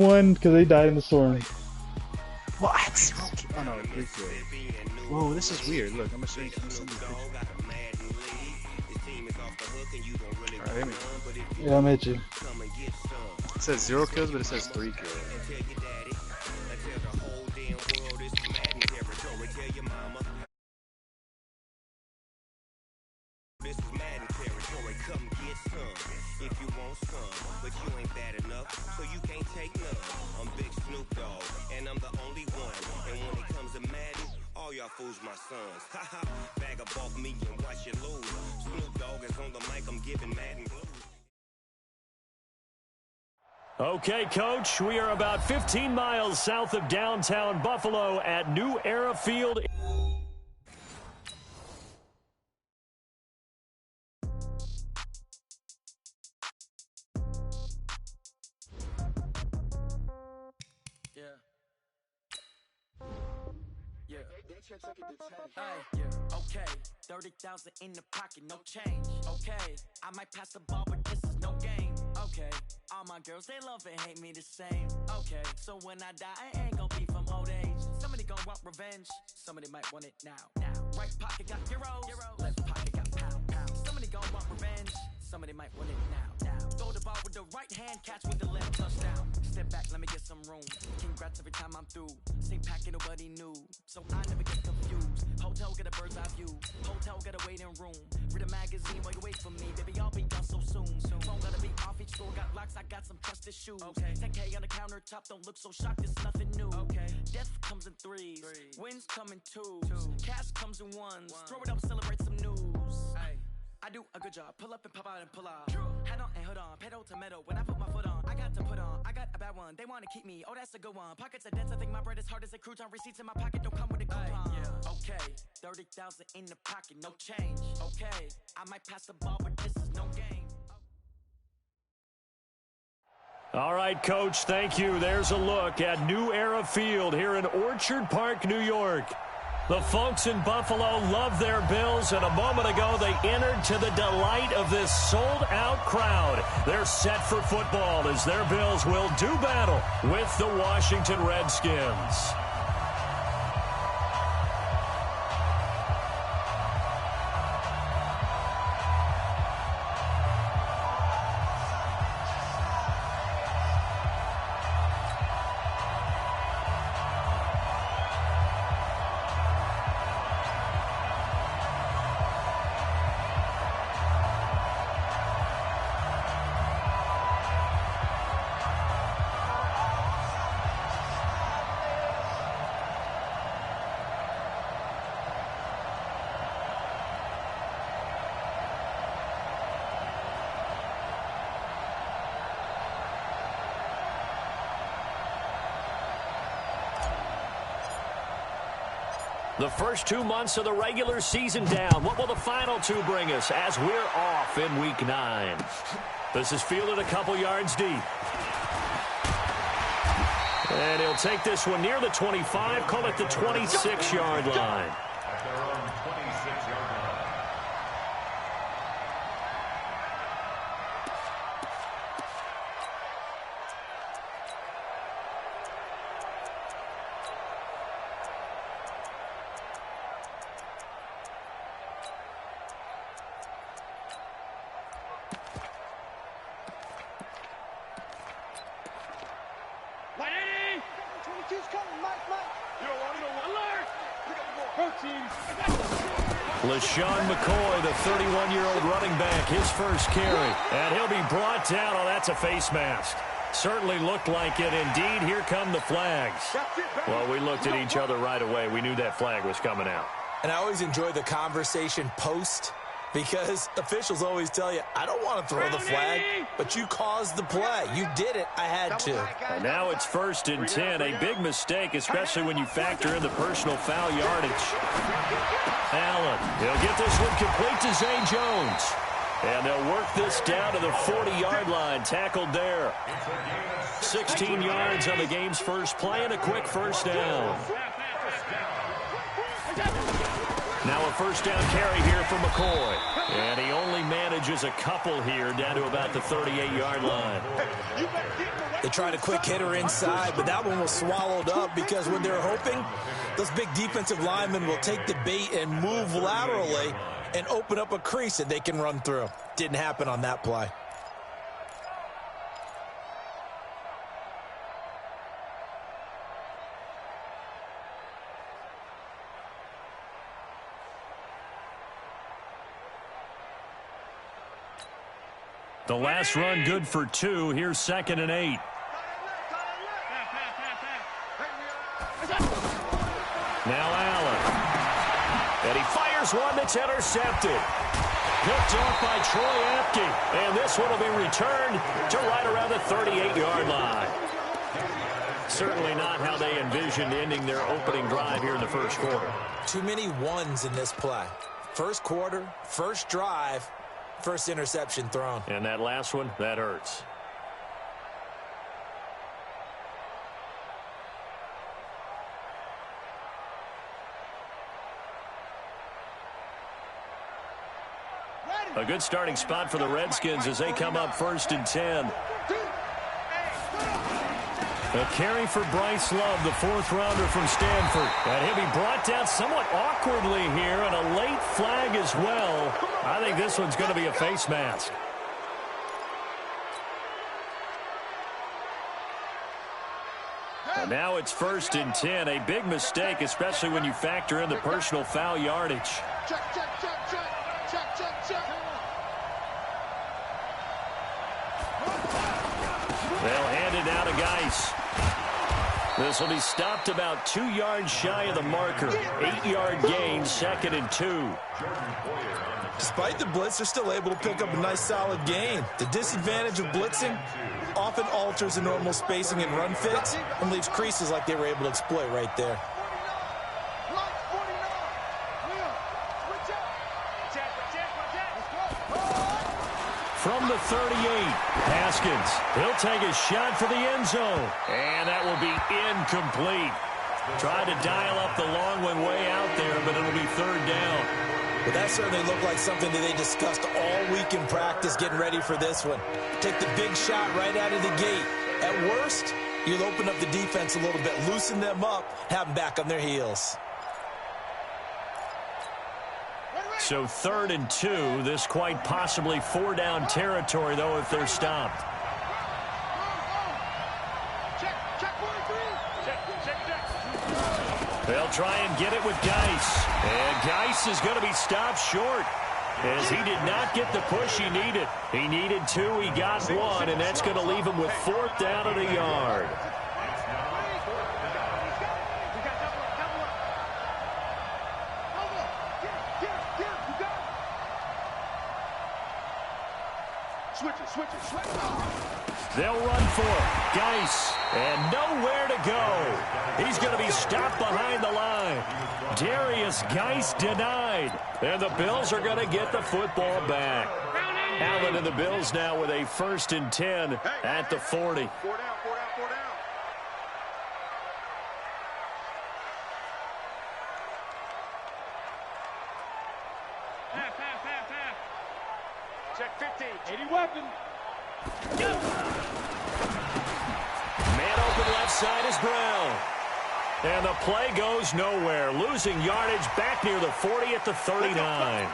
One, because they died in the storm. Well, I had 0 kills. Oh no, 3 kills. Whoa, this is weird. Look, I'm gonna show you. I'm gonna send you a picture. Alright, hit me. Yeah, I'm at you. It says 0 kills, but it says 3 kills. Fools my sons. Haha, bag of bulk me and watch you lose. Snoop Dogg is on the mic, I'm giving Madden blues. Okay, Coach, we are about 15 miles south of downtown Buffalo at New Era Field. Hey, okay, 30,000 in the pocket, no change. Okay, I might pass the ball, but this is no game. Okay, all my girls, they love and hate me the same. Okay, so when I die, I ain't gonna be from old age. Somebody gonna want revenge, somebody might want it now. Right pocket got euros, left pocket got pound. Somebody gonna want revenge, somebody might want it now. Throw the ball with the right hand, catch with the left, touchdown. Step back, let me get some room. Congrats every time I'm through. Same packet, nobody knew, so I never get confused. Hotel get a bird's eye view. Hotel get a waiting room. Read a magazine while you wait for me. Baby, I'll be done so soon. Phone gotta be off, each store got locks. I got some trusted shoes. Okay. 10K on the countertop, don't look so shocked. It's nothing new. Okay. Death comes in threes. Wins come in twos. Cash comes in ones. Throw it up, celebrate some news. Ay. I do a good job. Pull up and pop out and pull out. Head on and hood on. Pedal to metal. When I put my foot on, I got to put on. I got a bad one. They want to keep me. Oh, that's a good one. Pockets are dense. I think my bread is hard as a crouton. Receipts in my pocket don't come with a coupon. Yeah. Okay. 30,000 in the pocket. No change. Okay. I might pass the ball, but this is no game. All right, Coach, thank you. There's a look at New Era Field here in Orchard Park, New York. The folks in Buffalo love their Bills, and a moment ago they entered to the delight of this sold-out crowd. They're set for football as their Bills will do battle with the Washington Redskins. The first 2 months of the regular season down. What will the final 2 bring us as we're off in Week 9? This is fielded a couple yards deep. And he'll take this one near the 25, call it the 26-yard line. LaShawn McCoy, the 31-year-old running back, his first carry. And he'll be brought down. Oh, that's a face mask. Certainly looked like it. Indeed, here come the flags. Well, we looked at each other right away. We knew that flag was coming out. And I always enjoy the conversation post because officials always tell you, I don't want to throw the flag, but you caused the play. You did it. I had to. And now it's 1st and 10. A big mistake, especially when you factor in the personal foul yardage. Allen, he'll get this one complete to Zay Jones. And they'll work this down to the 40-yard line. Tackled there. 16 yards on the game's first play and a quick first down. Now a a first down carry here for McCoy. And he only manages a couple here down to about the 38-yard line. They tried a quick hitter inside, but that one was swallowed up because when they're hoping, those big defensive linemen will take the bait and move laterally and open up a crease that they can run through. Didn't happen on that play. The last run good for 2. Here's 2nd and 8. Now Allen. And he fires one that's intercepted. Picked off by Troy Apke. And this one will be returned to right around the 38-yard line. Certainly not how they envisioned ending their opening drive here in the first quarter. Too many ones in this play. First quarter, first drive, first interception thrown. And that last one, that hurts. A good starting spot for the Redskins as they come up 1st and 10. A carry for Bryce Love, the 4th-rounder from Stanford. And he'll be brought down somewhat awkwardly here, and a late flag as well. I think this one's going to be a face mask. And now it's 1st and 10. A big mistake, especially when you factor in the personal foul yardage. They'll hand it now to Geis. This will be stopped about 2 yards shy of the marker. 8-yard gain, 2nd and 2. Despite the blitz, they're still able to pick up a nice solid gain. The disadvantage of blitzing often alters the normal spacing and run fits and leaves creases like they were able to exploit right there. From the 38, Haskins. He'll take a shot for the end zone. And that will be incomplete. Tried to dial up the long one way out there, but it'll be 3rd down. But that certainly looked like something that they discussed all week in practice getting ready for this one. Take the big shot right out of the gate. At worst, you'll open up the defense a little bit, loosen them up, have them back on their heels. So 3rd and 2. This quite possibly 4-down territory, though, if they're stopped. They'll try and get it with Geis. And Geis is going to be stopped short, as he did not get the push he needed. He needed 2. He got 1, and that's going to leave him with 4th down at a yard. They'll run for it. Geis. And nowhere to go. He's going to be stopped behind the line. Darius Geis denied. And the Bills are going to get the football back. Allen and the Bills now with a 1st and 10 at the 40. Check 50. 80 weapon. Man open left side is Brown. And the play goes nowhere. Losing yardage back near the 40 at the 39.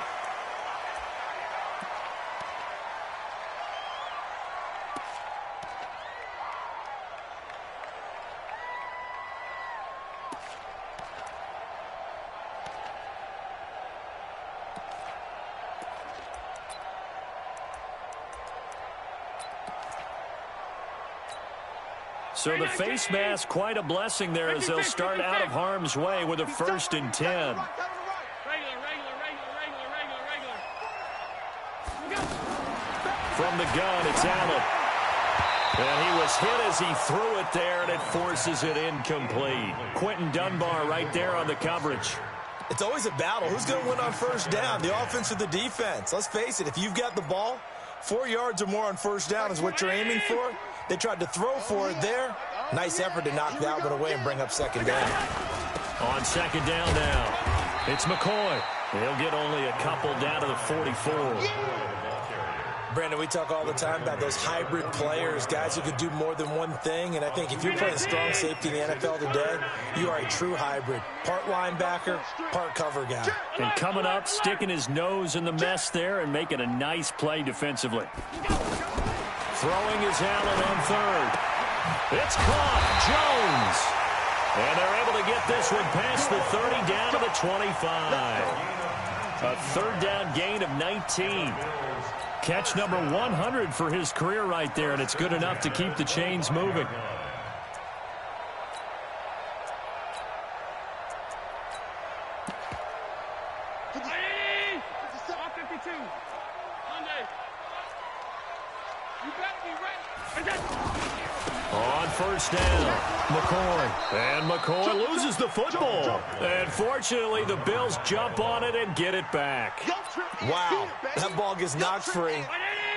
So the face mask, quite a blessing there as they'll start out of harm's way with a 1st and 10. From the gun, it's Allen. And he was hit as he threw it there, and it forces it incomplete. Quentin Dunbar right there on the coverage. It's always a battle. Who's going to win on 1st down, the offense or the defense? Let's face it, if you've got the ball, 4 yards or more on 1st down is what you're aiming for. They tried to throw for it there. Nice effort to knock that one away and bring up 2nd down. On 2nd down now, it's McCoy. He'll get only a couple down to the 44. Brandon, we talk all the time about those hybrid players, guys who could do more than one thing, and I think if you're playing strong safety in the NFL today, you are a true hybrid. Part linebacker, part cover guy. And coming up, sticking his nose in the mess there and making a nice play defensively. Throwing is Allen on third. It's caught. Jones. And they're able to get this one past the 30 down to the 25. A third down gain of 19. Catch number 100 for his career right there, and it's good enough to keep the chains moving. On first down, McCoy. And McCoy loses the football. And fortunately, the Bills jump on it and get it back. Wow, that ball gets knocked free,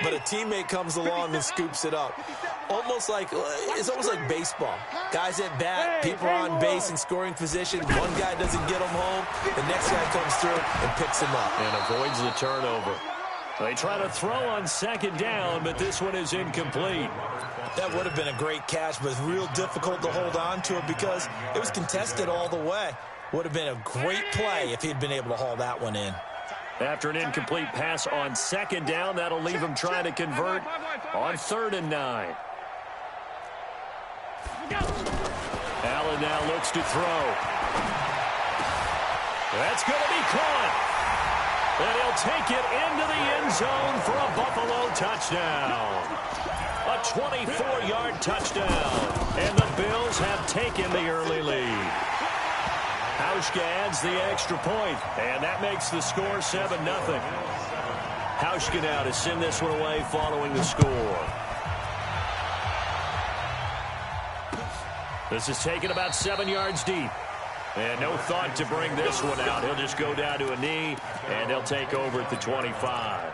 but a teammate comes along and scoops it up. It's almost like baseball. Guys at bat, people are on base in scoring position. One guy doesn't get him home. The next guy comes through and picks him up. And avoids the turnover. They try to throw on second down, but this one is incomplete. That would have been a great catch, but it's real difficult to hold on to it because it was contested all the way. Would have been a great play if he'd been able to haul that one in. After an incomplete pass on second down, that'll leave him trying to convert on 3rd and 9. Allen now looks to throw. That's going to be caught. And he'll take it into the end zone for a Buffalo touchdown. A 24-yard touchdown. And the Bills have taken the early lead. Hauschka adds the extra point, and that makes the score 7-0. Hauschka now to send this one away following the score. This is taken about 7 yards deep. And no thought to bring this one out. He'll just go down to a knee, and they'll take over at the 25.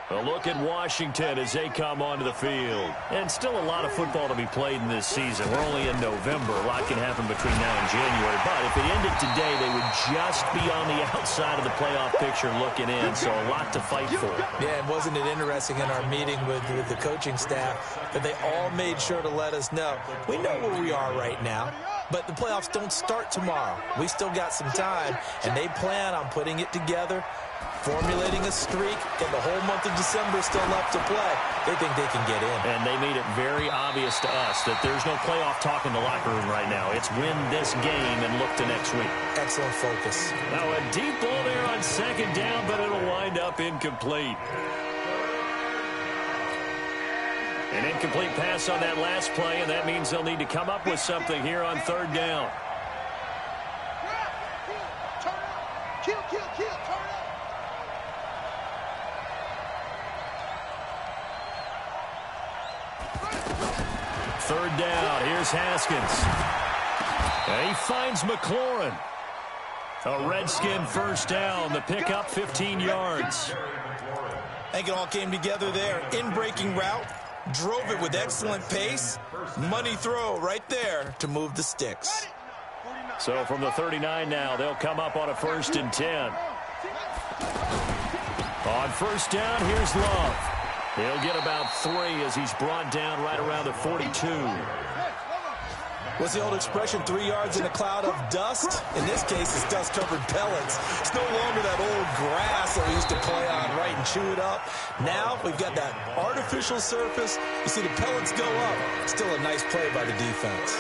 A look at Washington as they come onto the field. And still a lot of football to be played in this season. We're only in November. A lot can happen between now and January. But if it ended today, they would just be on the outside of the playoff picture looking in. So a lot to fight for. Yeah, and wasn't it interesting in our meeting with the coaching staff that they all made sure to let us know. We know where we are right now, but the playoffs don't start tomorrow. We still got some time, and they plan on putting it together, formulating a streak, and the whole month of December still left to play. They think they can get in. And they made it very obvious to us that there's no playoff talk in the locker room right now. It's win this game and look to next week. Excellent focus. Now a deep ball there on second down, but it'll wind up incomplete. An incomplete pass on that last play, and that means they'll need to come up with something here on 3rd down. Third down, here's Haskins. And he finds McLaurin. A Redskin first down, the pickup 15 yards. I think it all came together there. In-breaking route, drove it with excellent pace. Money throw right there to move the sticks. So from the 39 now, they'll come up on a 1st and 10. On first down, here's Love. He'll get about 3 as he's brought down right around the 42. What's the old expression, 3 yards in a cloud of dust? In this case, it's dust-covered pellets. It's no longer that old grass that we used to play on, right, and chew it up. Now we've got that artificial surface. You see the pellets go up. Still a nice play by the defense.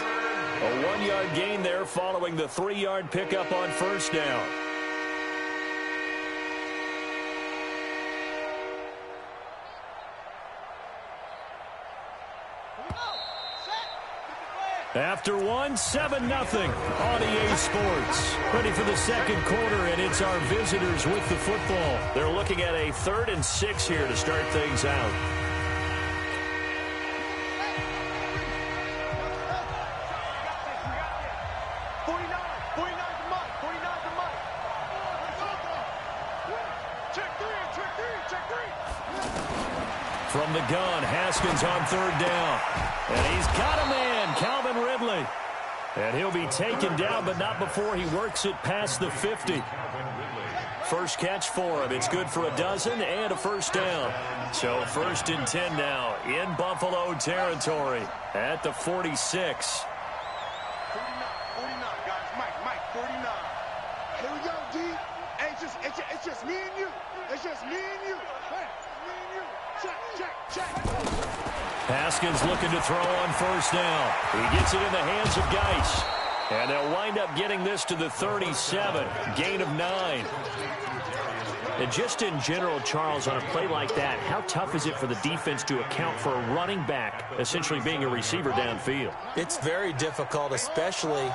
A 1-yard gain there following the 3-yard pickup on first down. After 7-0 on EA Sports. Ready for the second quarter, and it's our visitors with the football. They're looking at a 3rd and 6 here to start things out. From the gun, Haskins on third down. And he's got a man, Calvin Ridley. And he'll be taken down, but not before he works it past the 50. First catch for him. It's good for a dozen and a first down. So 1st and 10 now in Buffalo territory at the 46. 49, guys. Mike, 49. Here we go, D. Hey, it's just me and you. It's just me and you. Hey, me and you. Check. Haskins looking to throw on first down. He gets it in the hands of Geis. And they'll wind up getting this to the 37. Gain of 9. And just in general, Charles, on a play like that, how tough is it for the defense to account for a running back essentially being a receiver downfield? It's very difficult, especially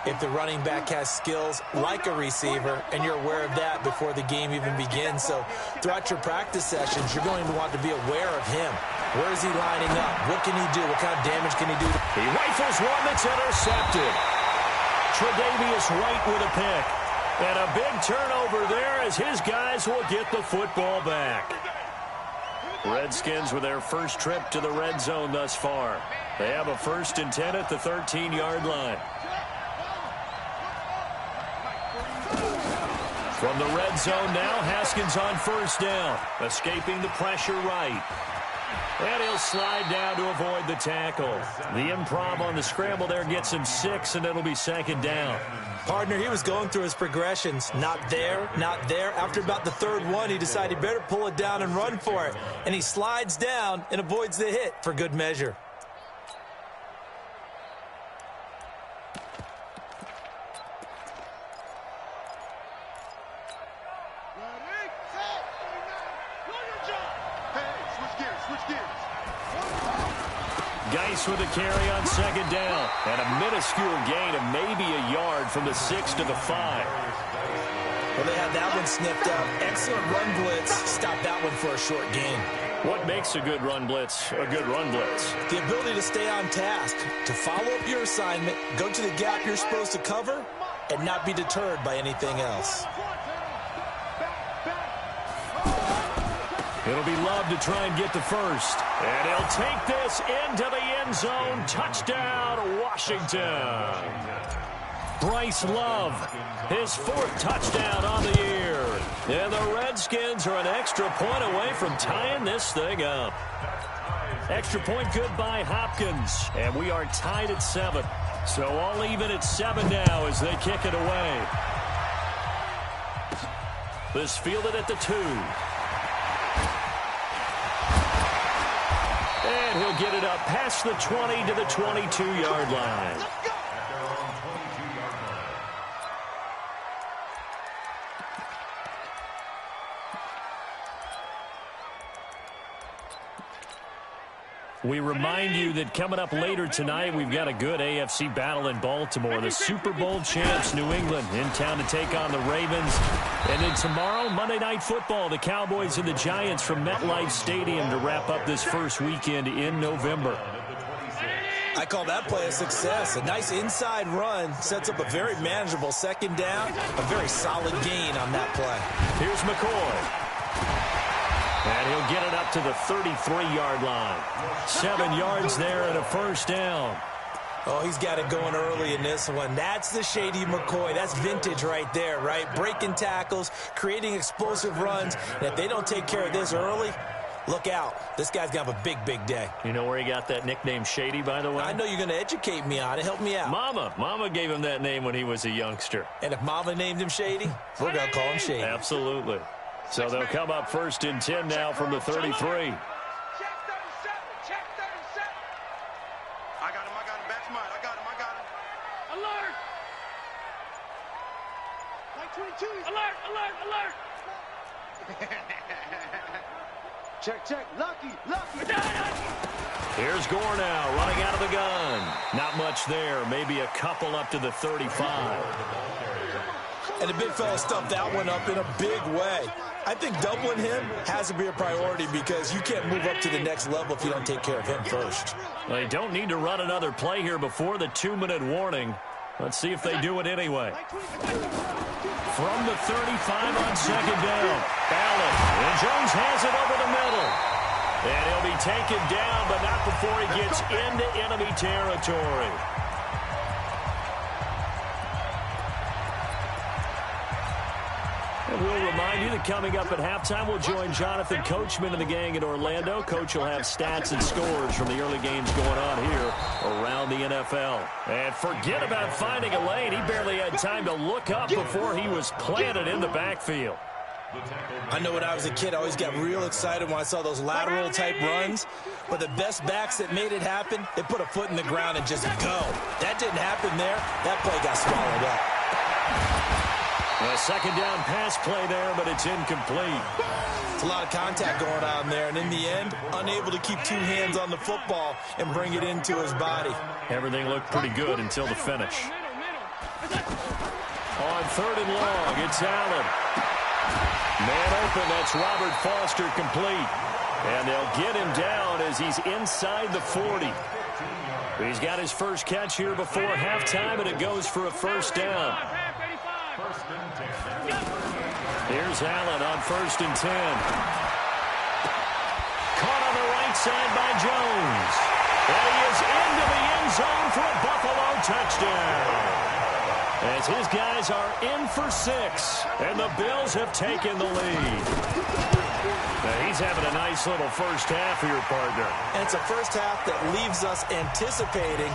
if the running back has skills like a receiver, and you're aware of that before the game even begins. So throughout your practice sessions, you're going to want to be aware of him. Where is he lining up? What can he do? What kind of damage can he do? He rifles one that's intercepted. Tre'Davious White with a pick. And a big turnover there as his guys will get the football back. Redskins with their first trip to the red zone thus far. They have a 1st and 10 at the 13-yard line. From the red zone now, Haskins on first down. Escaping the pressure right. And he'll slide down to avoid the tackle. The improv on the scramble there gets him 6, and it'll be 2nd down. Partner, he was going through his progressions. Not there, not there. After about the 3rd one, he decided he better pull it down and run for it. And he slides down and avoids the hit for good measure. Geis with a carry on 2nd down. And a minuscule gain of maybe a yard from the 6 to the 5. Well, they had that one snipped out. Excellent run blitz. Stop that one for a short gain. What makes a good run blitz a good run blitz? The ability to stay on task, to follow up your assignment, go to the gap you're supposed to cover, and not be deterred by anything else. It'll be Love to try and get the first. And he'll take this into the end zone. Touchdown, Washington. Bryce Love, his 4th touchdown on the year. And the Redskins are an extra point away from tying this thing up. Extra point good by Hopkins. And we are tied at 7. So all even at 7 now as they kick it away. This fielded at the 2. And he'll get it up past the 20 to the 22-yard line. We remind you that coming up later tonight, we've got a good AFC battle in Baltimore. The Super Bowl champs, New England, in town to take on the Ravens. And then tomorrow, Monday Night Football, the Cowboys and the Giants from MetLife Stadium to wrap up this first weekend in November. I call that play a success. A nice inside run sets up a very manageable 2nd down. A very solid gain on that play. Here's McCoy. And he'll get it up to the 33-yard line. 7 yards there and a first down. Oh, he's got it going early in this one. That's the shady McCoy. That's vintage right there, right? Breaking tackles, creating explosive runs. And if they don't take care of this early, look out. This guy's going to have a big, big day. You know where he got that nickname Shady, by the way? I know you're going to educate me on it. Help me out. Mama gave him that name when he was a youngster. And if Mama named him Shady, we're going to call him Shady. Absolutely. So they'll come up 1st and 10 now from the 33. Check 37. I got him. Back mine. I got him. Alert! Like 22. Alert! Check. Lucky. Here's Gore now running out of the gun. Not much there. Maybe a couple up to the 35. And the big fella stuffed that one up in a big way. I think doubling him has to be a priority because you can't move up to the next level if you don't take care of him first. They don't need to run another play here before the 2-minute warning. Let's see if they do it anyway. From the 35 on 2nd down. Allen. And Jones has it over the middle. And he'll be take him down, but not before he gets into enemy territory. And we'll remind you that coming up at halftime, we'll join Jonathan Coachman and the gang in Orlando. Coach will have stats and scores from the early games going on here around the NFL. And forget about finding a lane. He barely had time to look up before he was planted in the backfield. I know when I was a kid, I always got real excited when I saw those lateral-type runs. But the best backs that made it happen, they put a foot in the ground and just go. That didn't happen there. That play got swallowed up. A second down pass play there, but it's incomplete. It's a lot of contact going on there, and in the end, unable to keep two hands on the football and bring it into his body. Everything looked pretty good until the finish. On third and long, it's Allen. Man open, that's Robert Foster complete. And they'll get him down as he's inside the 40. He's got his first catch here before halftime, and it goes for a first down. Here's Allen on 1st and 10. Caught on the right side by Jones. And he is into the end zone for a Buffalo touchdown. As his guys are in for 6, and the Bills have taken the lead. Now he's having a nice little first half here, partner. And it's a first half that leaves us anticipating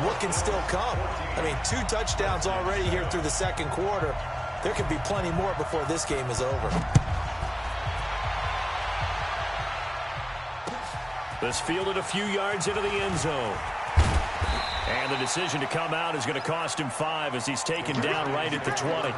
what can still come. I mean, 2 touchdowns already here through the second quarter. There could be plenty more before this game is over. This fielded a few yards into the end zone. And the decision to come out is going to cost him 5 as he's taken down right at the 20.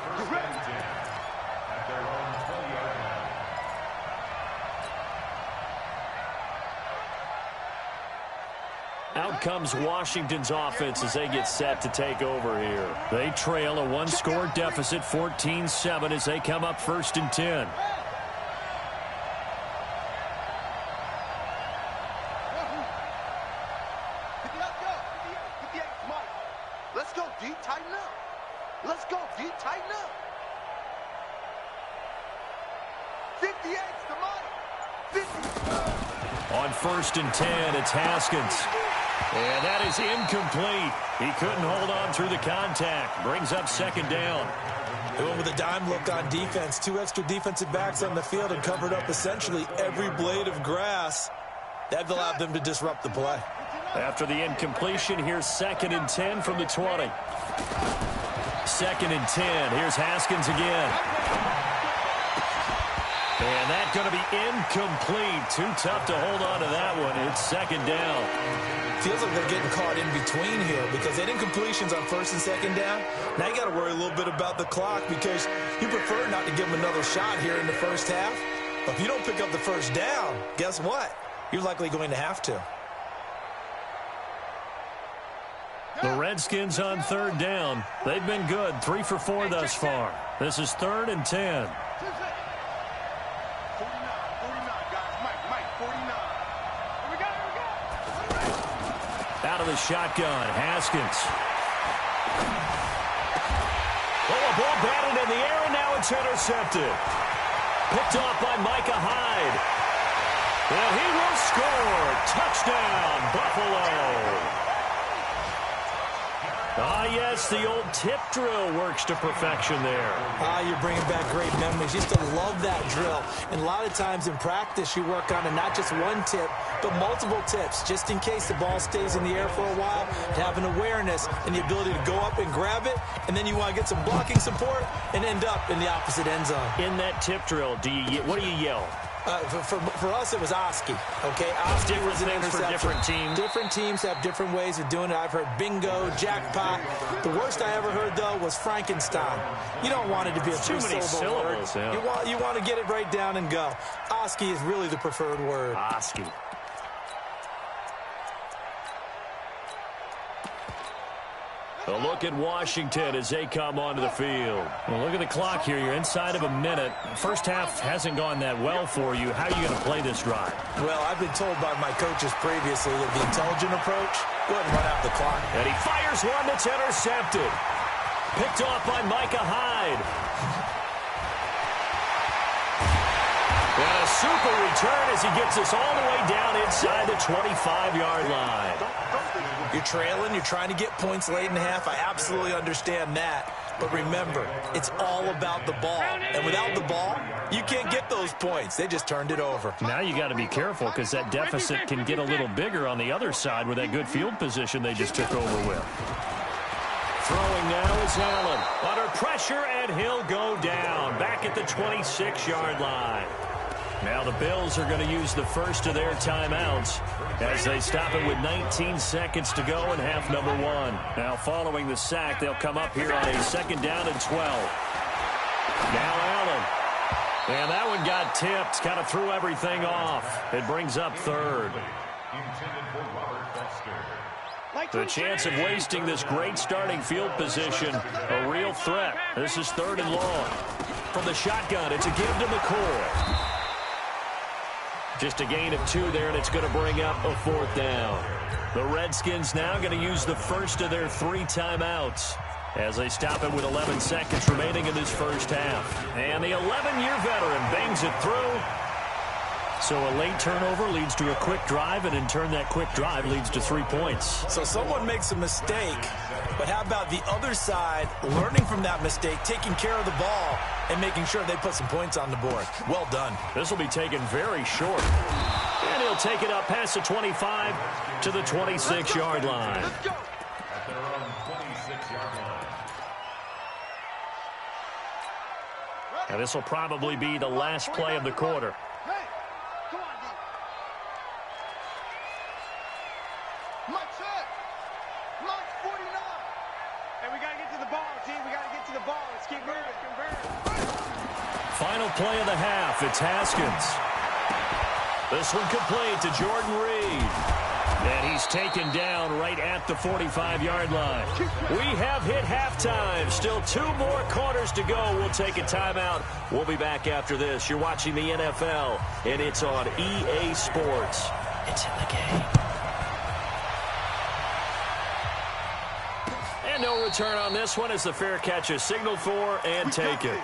Out comes Washington's offense as they get set to take over here. They trail a 1-score deficit, 14-7, as they come up 1st and 10. Let's go deep, tighten up. Let's go deep, tighten up. 58's the money. 50. On 1st and 10, it's Haskins. And that is incomplete. He couldn't hold on through the contact. Brings up 2nd down. They went with a dime look on defense. 2 extra defensive backs on the field and covered up essentially every blade of grass. That allowed them to disrupt the play. After the incompletion, here's 2nd and 10 from the 20. 2nd and 10. Here's Haskins again. And that's going to be incomplete. Too tough to hold on to that one. It's 2nd down. Feels like they're getting caught in between here because they had incompletions on 1st and 2nd down. Now you got to worry a little bit about the clock because you prefer not to give them another shot here in the first half. But if you don't pick up the first down, guess what? You're likely going to have to. The Redskins on 3rd down. They've been good, 3 for 4 thus far. This is 3rd and 10. 49, guys. Mike, 49. Here we go. Out of the shotgun, Haskins. Oh, a ball batted in the air, and now it's intercepted. Picked off by Micah Hyde. And he will score. Touchdown, Buffalo. Ah, yes, the old tip drill works to perfection there. Ah, you're bringing back great memories. Used to love that drill. And a lot of times in practice, you work on not just one tip, but multiple tips, just in case the ball stays in the air for a while, to have an awareness and the ability to go up and grab it, and then you want to get some blocking support and end up in the opposite end zone. In that tip drill, what do you yell? For us, it was Oski. Okay, Oski was an interception. For different teams. Different teams have different ways of doing it. I've heard bingo, jackpot. The worst I ever heard, though, was Frankenstein. You don't want it to be a too many syllables. Word. Yeah. You want to get it right down and go. Oski is really the preferred word. Oski. A look at Washington as they come onto the field. Well, look at the clock here. You're inside of a minute. First half hasn't gone that well for you. How are you going to play this drive? Well, I've been told by my coaches previously that the intelligent approach, go ahead and run out the clock. And he fires one that's intercepted. Picked off by Micah Hyde. And a super return as he gets us all the way down inside the 25-yard line. You're trailing, you're trying to get points late in the half. I absolutely understand that. But remember, it's all about the ball. And without the ball, you can't get those points. They just turned it over. Now you got to be careful because that deficit can get a little bigger on the other side with that good field position they just took over with. Throwing now is Allen. Under pressure, and he'll go down. Back at the 26-yard line. Now the Bills are going to use the first of their timeouts as they stop it with 19 seconds to go in half number 1. Now following the sack, they'll come up here on a 2nd down and 12. Now Allen. And that one got tipped. Kind of threw everything off. It brings up 3rd. The chance of wasting this great starting field position, a real threat. This is 3rd and long. From the shotgun, it's a give to McCoy. Just a gain of 2 there, and it's going to bring up a 4th down. The Redskins now going to use the first of their 3 timeouts as they stop it with 11 seconds remaining in this first half. And the 11-year veteran bangs it through. So a late turnover leads to a quick drive, and in turn that quick drive leads to 3 points. So someone makes a mistake, but how about the other side learning from that mistake, taking care of the ball, and making sure they put some points on the board? Well done. This will be taken very short. And he'll take it up past the 25 to the 26-yard line. Let's go. At their own 26-yard line. And this will probably be the last play of the quarter. Hey, come on, D. Mike said. Mike 49. Hey, we got to get to the ball, team. We got to get to the ball. Let's keep moving. Final play of the half. It's Haskins. This one complete to Jordan Reed. And he's taken down right at the 45-yard line. We have hit halftime. Still 2 more quarters to go. We'll take a timeout. We'll be back after this. You're watching the NFL, and it's on EA Sports. It's in the game. And no return on this one as the fair catch is signaled for and taken.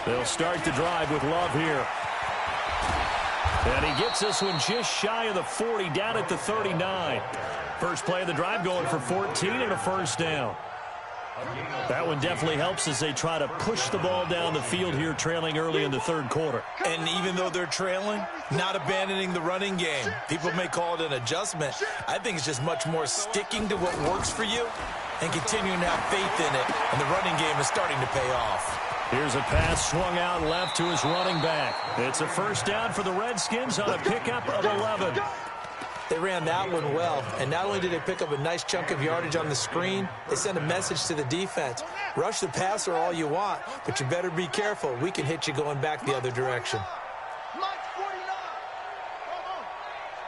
They'll start the drive with Love here. And he gets this one just shy of the 40, down at the 39. First play of the drive going for 14 and a first down. That one definitely helps as they try to push the ball down the field here, trailing early in the 3rd quarter. And even though they're trailing, not abandoning the running game. People may call it an adjustment. I think it's just much more sticking to what works for you and continuing to have faith in it. And the running game is starting to pay off. Here's a pass swung out left to his running back. It's a first down for the Redskins on a pickup of 11. They ran that one well, and not only did they pick up a nice chunk of yardage on the screen, they sent a message to the defense. Rush the passer all you want, but you better be careful. We can hit you going back the other direction. Mike 49.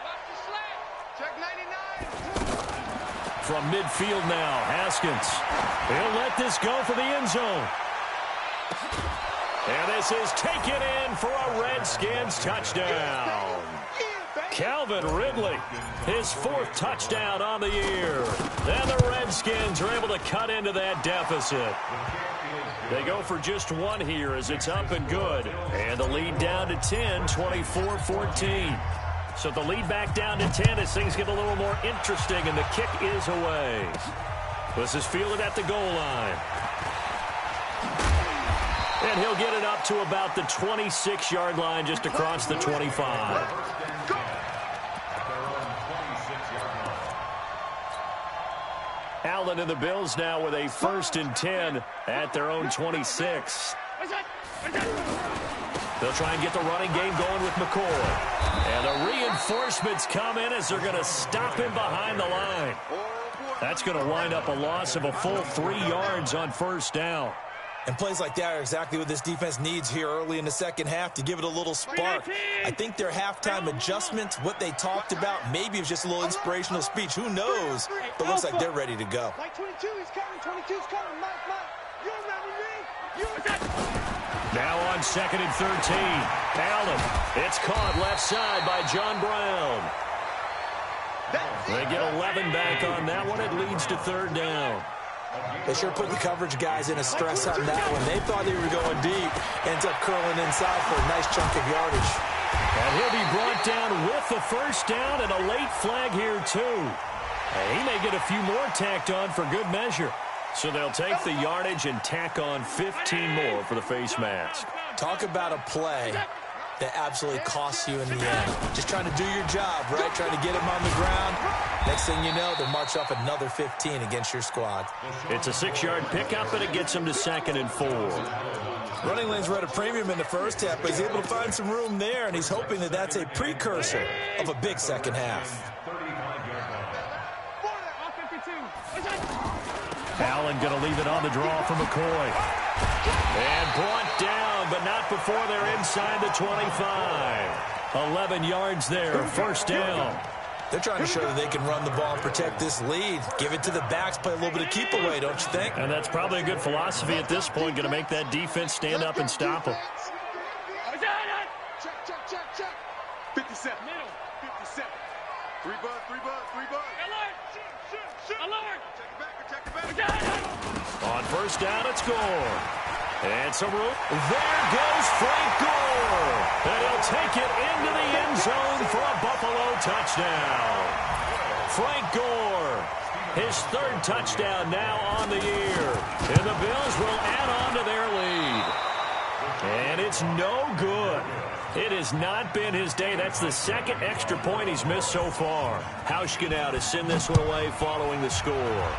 Watch the slant. Check 99. From midfield now, Haskins. He'll let this go for the end zone. And this is taken in for a Redskins touchdown. Calvin Ridley, his 4th touchdown on the year. And the Redskins are able to cut into that deficit. They go for just 1 here as it's up and good. And the lead down to 10, 24-14. So the lead back down to 10 as things get a little more interesting, and the kick is away. This is fielded at the goal line. And he'll get it up to about the 26-yard line, just across the 25. Allen and the Bills now with a 1st and 10 at their own 26. They'll try and get the running game going with McCoy. And the reinforcements come in as they're going to stop him behind the line. That's going to wind up a loss of a full 3 yards on first down. And plays like that are exactly what this defense needs here early in the second half to give it a little spark. I think their halftime adjustments, what they talked about, maybe it was just a little inspirational speech. Who knows? But looks like they're ready to go. Mike 22, he's coming. 22's coming. Mike. You remember me? You Now on 2nd and 13. Allen. It's caught left side by John Brown. They get 11 back on that one. It leads to 3rd down. They sure put the coverage guys in a stress on that one. They thought they were going deep. Ends up curling inside for a nice chunk of yardage. And he'll be brought down with the 1st down and a late flag here, too. And he may get a few more tacked on for good measure. So they'll take the yardage and tack on 15 more for the face mask. Talk about a play that absolutely costs you in the end. Just trying to do your job, right? Trying to get him on the ground. Next thing you know, they'll march up another 15 against your squad. It's a 6-yard pickup, and it gets them to 2nd and 4. Running lanes were at a premium in the first half, but he's able to find some room there, and he's hoping that that's a precursor of a big second half. Allen going to leave it on the draw for McCoy. And brought down, but not before they're inside the 25. 11 yards there, 1st down. They're trying to show that they can run the ball and protect this lead. Give it to the backs, play a little bit of keep away, don't you think? And that's probably a good philosophy at this point, going to make that defense stand up and stop them. Check, check, check, check. 57. 57. 3 bud, 3 bud, 3 bud. Alert! Shoot! Alert! Check it back. On 1st down, it's Gore. And some room. There goes Frank Gore. And he'll take it into the end zone for a Buffalo touchdown. Frank Gore, his 3rd touchdown now on the year. And the Bills will add on to their lead. And it's no good. It has not been his day. That's the 2nd extra point he's missed so far. Hauschka now to send this one away following the score.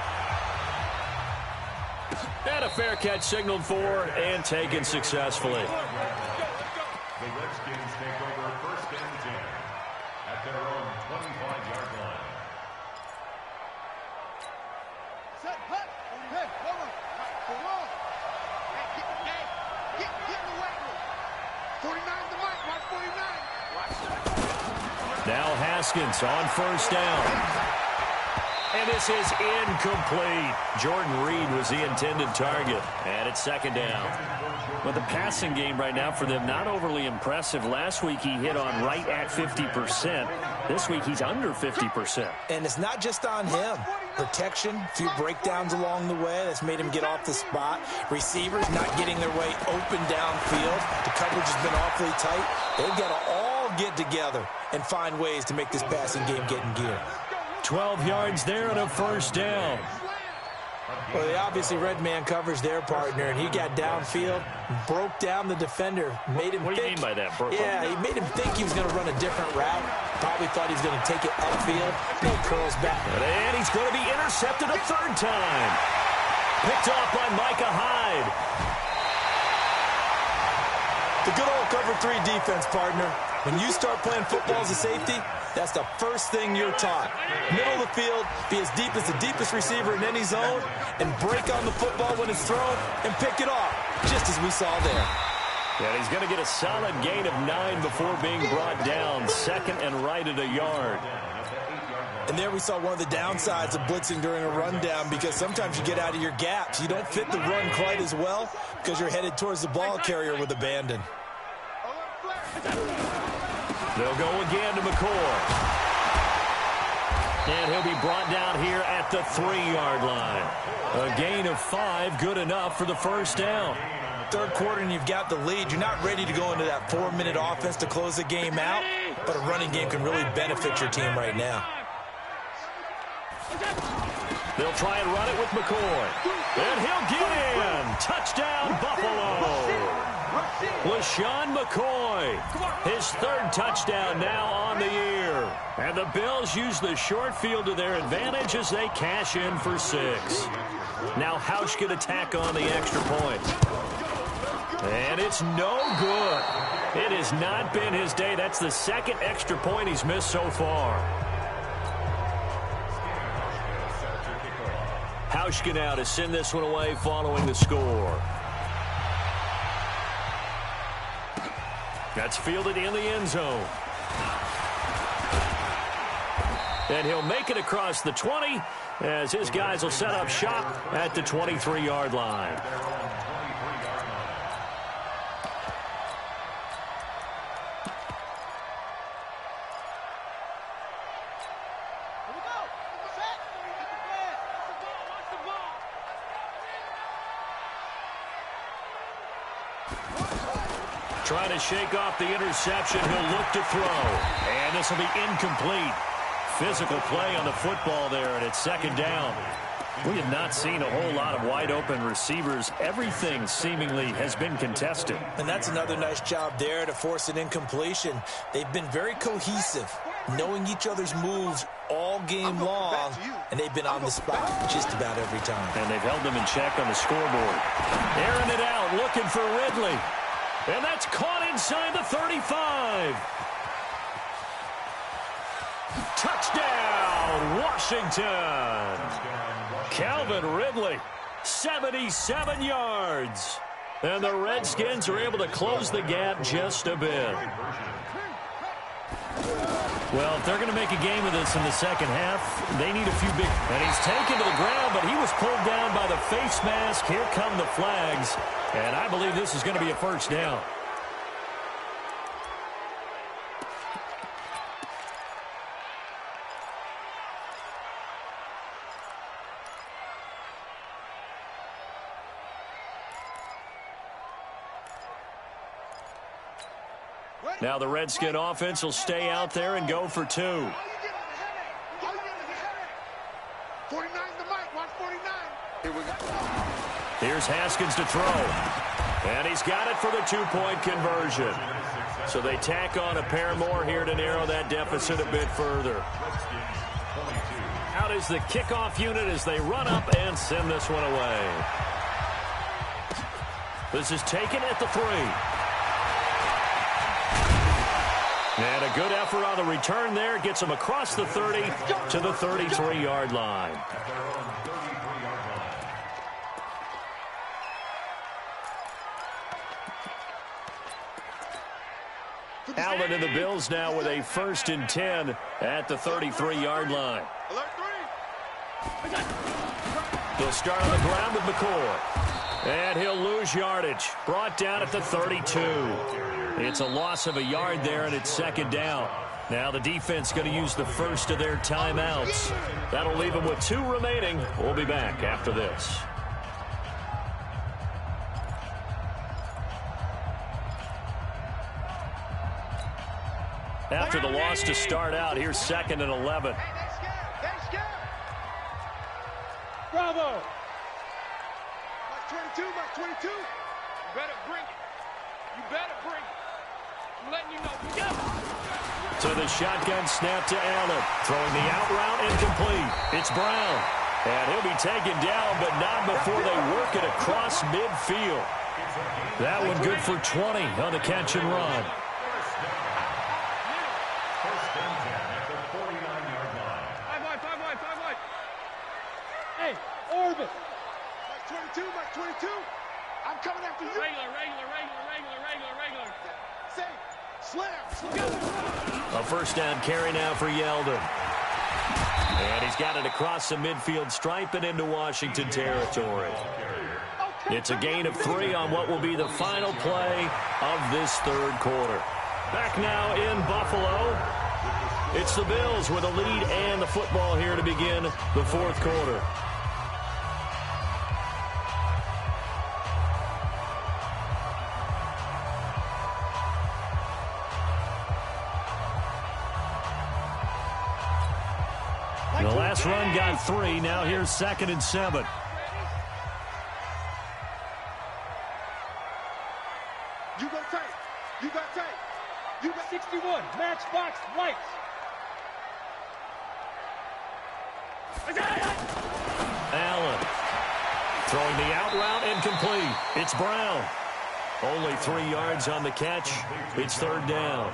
And a fair catch signaled for and taken successfully. The Redskins take over 1st and 10 at their own 25-yard line. Set, hut. Hey, hold on. Hold on. Hey, get in the weight room. 49 the mic, Mark 49. Now Haskins on 1st down. And this is incomplete. Jordan Reed was the intended target. And it's 2nd down. But the passing game right now for them, not overly impressive. Last week he hit on right at 50%. This week he's under 50%. And it's not just on him. Protection, a few breakdowns along the way. That's made him get off the spot. Receivers not getting their way open downfield. The coverage has been awfully tight. They've got to all get together and find ways to make this passing game get in gear. 12 yards there and a 1st down. Well, they obviously red man coverage their partner, and he got downfield, broke down the defender, made him What do you think. mean by that, Brooklyn? Yeah, he made him think he was going to run a different route. Probably thought he was going to take it upfield. He curls back. And he's going to be intercepted a 3rd time. Picked off by Micah Hyde. The good old cover 3 defense, partner. When you start playing football as a safety, that's the first thing you're taught. Middle of the field, be as deep as the deepest receiver in any zone, and break on the football when it's thrown and pick it off, just as we saw there. And he's going to get a solid gain of 9 before being brought down. 2nd and right at a yard. And there we saw one of the downsides of blitzing during a rundown, because sometimes you get out of your gaps. You don't fit the run quite as well because you're headed towards the ball carrier with abandon. They'll go again to McCoy. And he'll be brought down here at the 3-yard line. A gain of 5, good enough for the 1st down. 3rd quarter and you've got the lead. You're not ready to go into that 4-minute offense to close the game out, but a running game can really benefit your team right now. They'll try and run it with McCoy. And he'll get in. Touchdown, Buffalo. LaShawn McCoy, his 3rd touchdown now on the year. And the Bills use the short field to their advantage as they cash in for 6. Now Hauschka to tack on the extra point. And it's no good. It has not been his day. That's the 2nd extra point he's missed so far. Hauschka now to send this one away following the score. That's fielded in the end zone. And he'll make it across the 20 as his guys will set up shop at the 23-yard line. trying to shake off the interception. He'll look to throw. And this will be incomplete. Physical play on the football there, and it's second down. We have not seen a whole lot of wide-open receivers. Everything seemingly has been contested. And that's another nice job there to force an incompletion. They've been very cohesive, knowing each other's moves all game long, and they've been on the spot just about every time. And they've held them in check on the scoreboard. Airing it out, looking for Ridley. And that's caught inside the 35. Touchdown, Washington. Calvin Ridley, 77 yards. And the Redskins are able to close the gap just a bit. Well, if they're going to make a game of this in the second half, they need a few big... And he's taken to the ground, but he was pulled down by the face mask. Here come the flags. And I believe this is going to be a first down. Now the Redskin offense will stay out there and go for two. 49's the mic. Watch 49. Here we go. Here's Haskins to throw. And he's got it for the two-point conversion. So they tack on a pair more here to narrow that deficit a bit further. Out is the kickoff unit as they run up and send this one away. This is taken at the 3. And a good effort on the return there. Gets him across the 30 to the 33-yard line. Allen and the Bills now with a 1st and 10 at the 33-yard line. They'll start on the ground with McCoy. And he'll lose yardage. Brought down at the 32. It's a loss of a yard there, and it's second down. Now the defense going to use the first of their timeouts. That'll leave them with 2 remaining. We'll be back after this. After the loss to start out, here's 2nd and 11. Bravo! Mark 22, Mark 22. You better bring it. You better bring it. I'm letting you know. Go! So the shotgun snap to Allen. Throwing the out route incomplete. It's Brown. And he'll be taken down, but not before they work it across midfield. That one good for 20 on the catch and run. Hey, Orbit. Mark 22, Mark 22. I'm coming after you. Regular. Say, slam. A first down carry now for Yeldon. And he's got it across the midfield stripe and into Washington territory. It's a gain of 3 on what will be the final play of this third quarter. Back now in Buffalo. It's the Bills with a lead and the football here to begin the fourth quarter. The last run got 3. Now here's 2nd and 7. You go tight. You got tight. You got 61. Matchbox lights. Allen throwing the out route incomplete. It's Brown. Only 3 yards on the catch. It's 3rd down.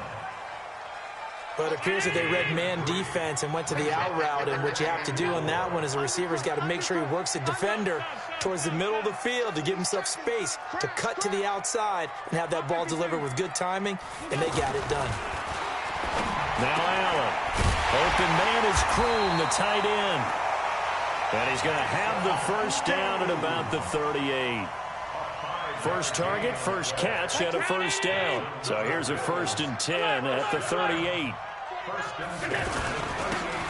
But it appears that they read man defense and went to the out route. And what you have to do on that one is the receiver's got to make sure he works the defender towards the middle of the field to give himself space to cut to the outside and have that ball delivered with good timing, and they got it done. Now Allen. Open man is Kroon, the tight end. And he's going to have the first down at about the 38. First target, first catch, and a first down. So here's a 1st and 10 at the 38.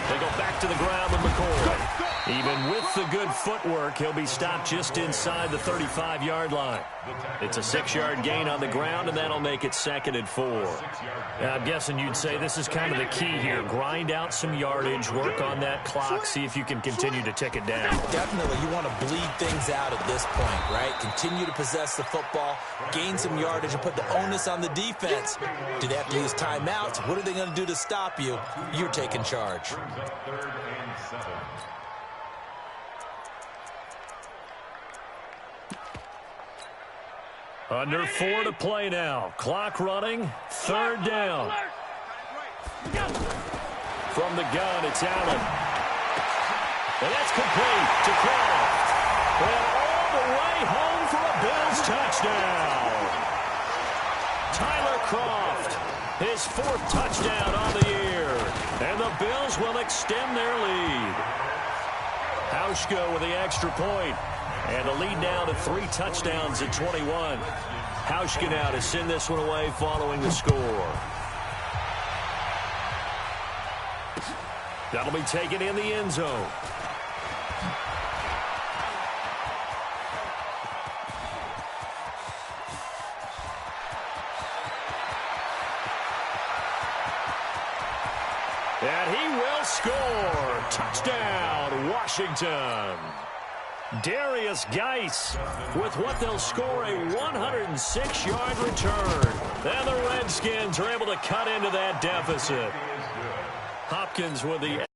They go back to the ground with McCoy. Even with the good footwork, he'll be stopped just inside the 35-yard line. It's a 6-yard gain on the ground, and that'll make it 2nd and 4. Now, I'm guessing you'd say this is kind of the key here. Grind out some yardage, work on that clock, see if you can continue to tick it down. Definitely, you want to bleed things out at this point, right? Continue to possess the football, gain some yardage, and put the onus on the defense. Do they have to use timeouts? What are they going to do to stop you? You're taking charge. Under 4 to play now. Clock running. 3rd down. From the gun, it's Allen. And that's complete to Croft. And all the way home for a Bills touchdown. Tyler Croft, his 4th touchdown on the year. And the Bills will extend their lead. Hauschka with the extra point. And the lead now to 3 touchdowns at 21. Hauschka now to send this one away following the score. That'll be taken in the end zone. And he will score. Touchdown, Washington. Darius Geis with what they'll score a 106-yard return. And the Redskins are able to cut into that deficit. Hopkins with the